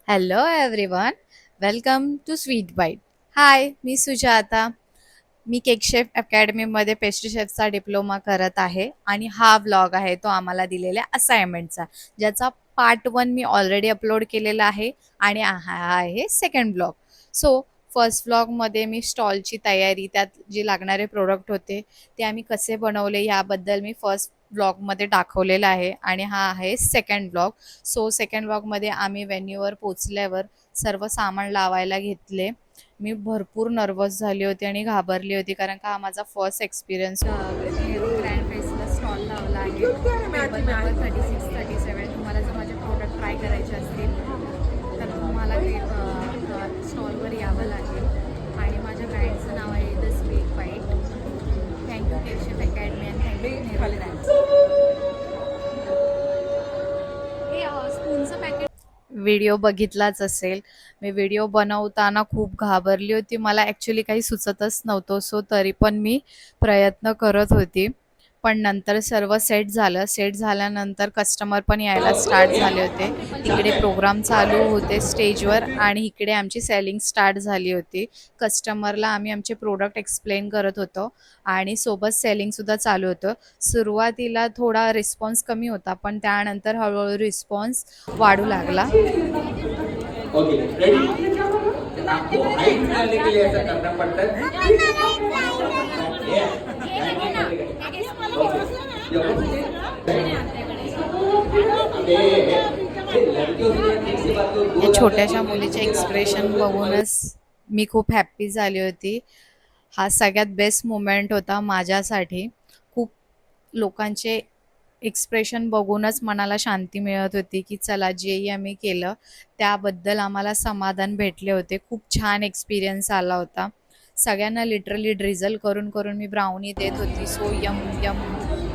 Hello everyone, welcome to Sweet Bite. Hi, मी सुजाता. मी cake chef अकॅडमीमध्ये पेस्ट्री शेफचा डिप्लोमा करत आहे आणि हा व्लॉग आहे तो आम्हाला दिलेल्या असाइनमेंटचा, ज्याचा पार्ट 1 मी ऑलरेडी अपलोड केलेला आहे आणि हा आहे सेकंड व्लॉग. सो फर्स्ट व्लॉगमध्ये मी स्टॉलची तयारी, त्यात जे लागणारे प्रोडक्ट होते ते आम्ही कसे बनवले याबद्दल मी फर्स्ट व्लॉगमध्ये दाखवलेलं आहे आणि हा आहे सेकंड व्लॉग. सो सेकंड व्लॉगमध्ये आम्ही व्हेन्यूवर पोचल्यावर सर्व सामान लावायला घेतले. मी भरपूर नर्वस झाली होती आणि घाबरली होती, कारण का हा माझा फर्स्ट एक्सपिरियन्स. नेहरू ग्रँड फेस्टला स्टॉल लावला आहे टेबल नंबर 36-37. तुम्हाला जर माझे प्रोडक्ट ट्राय करायचे असतील तर तुम्हाला ते स्टॉलवर यावं लागेल. आणि माझ्या ब्रँडचं नाव आहे the sweet bite. Thank you Keshav academy and thank you Nehru grand. हे स्पूनचं पॅकेट व्हिडिओ बघितलाच असेल. मी व्हिडिओ बनवताना खूप घाबरली होती. मला ॲक्च्युली काही सुचतच नव्हतं. सो तरी पण मी प्रयत्न करत होती. पण नंतर सर्व सेट झालं. सेट झाल्यानंतर कस्टमर पण यायला स्टार्ट झाले होते. तिकडे प्रोग्राम चालू होते स्टेजवर आणि इकडे आमची सेलिंग स्टार्ट झाली होती. कस्टमरला आम्ही आमचे प्रोडक्ट एक्सप्लेन करत होतो आणि सोबत सेलिंगसुद्धा चालू होतं. सुरुवातीला थोडा रिस्पॉन्स कमी होता, पण त्यानंतर हळूहळू रिस्पॉन्स वाढू लागला. Okay ready. आपको हाइट निकालने के लिए ऐसा करना पड़ता है। या छोट्याशा मुलीचे एक्सप्रेशन बघूनच मी खूप हॅप्पी झाली होती. हा सगळ्यात बेस्ट मोमेंट होता माझ्यासाठी. खूप लोकांचे एक्सप्रेशन बघूनच मनाला शांती मिळत होती, की चला जेही आम्ही केलं त्याबद्दल आम्हाला समाधान भेटले होते. खूप छान एक्सपिरियन्स आला होता. सगळ्यांना लिटरली ड्रिझल करून करून मी ब्राउनी देत होती. सो यम यम,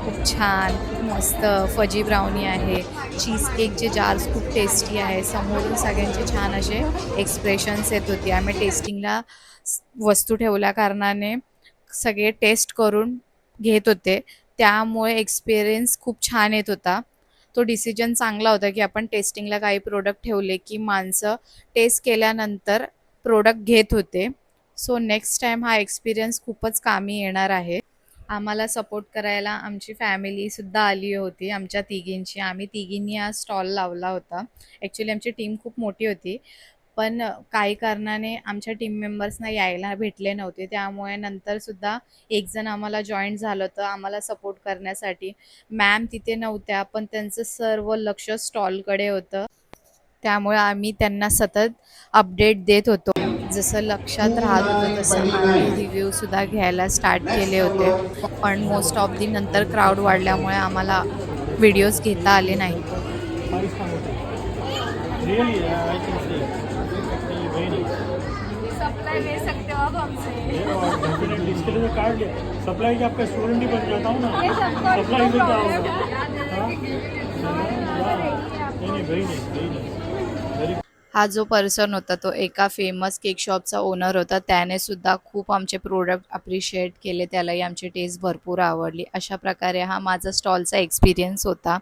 खूप छान, खूप मस्त फजी ब्राउनी आहे. चीज केकचे जार्स खूप टेस्टी आहे. समोरून सगळ्यांचे छान असे एक्सप्रेशन्स येत होते. आम्ही टेस्टिंगला वस्तू ठेवल्या कारणाने सगळे टेस्ट करून घेत होते. त्यामुळे एक्सपिरियन्स खूप छान येत होता. तो डिसिजन चांगला होता, की आपण टेस्टिंगला काही प्रोडक्ट ठेवले, की माणसं टेस्ट केल्यानंतर प्रोडक्ट घेत होते. सो नेक्स्ट टाईम हा एक्सपिरियन्स खूपच कामी येणार आहे. आम्हाला सपोर्ट करायला आमची फॅमिलीसुद्धा आली होती, आमच्या तिघींची. आम्ही तिघींनी हा स्टॉल लावला होता. ॲक्च्युली आमची टीम खूप मोठी होती, पण काही कारणाने आमच्या टीम मेंबर्सना यायला भेटले नव्हते. त्यामुळे नंतरसुद्धा एक जण आम्हाला जॉईन झालं होतं आम्हाला सपोर्ट करण्यासाठी. मॅम तिथे नव्हत्या, पण त्यांचं सर्व लक्ष स्टॉलकडे होतं. त्यामुळे आम्ही त्यांना सतत अपडेट देत होतो. जसं लक्षात राहत होतं तसं आम्ही रिव्ह्यूसुद्धा घ्यायला स्टार्ट केले होते. पण मोस्ट ऑफ दी नंतर क्राऊड वाढल्यामुळे आम्हाला व्हिडिओज घेता आले नाही. सप्लाई ले सकते हो अब हमसे। डेफिनेटली इसके लिए मैं कार्ड लिया सप्लाई का आपका स्टूडेंट ही बन जाता हूँ ना। ये सबको सप्लाई से क्या होगा? नहीं आपको नहीं वही नहीं वही नहीं वेरी हा जो पर्सन होता तो एका फेमस केक शॉपचा ओनर होता. त्याने सुद्धा खूप आमचे प्रोडक्ट अप्रिशिएट केले. त्यालाही आमची टेस्ट भरपूर आवडली. अशा प्रकारे हा माझा स्टॉलचा एक्सपिरियन्स होता.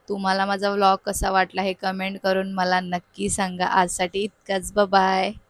तुम्हाला माझा व्लॉग कसा वाटला हे कमेंट करून मला नक्की सांगा. आजसाठी इतकंच. बाय.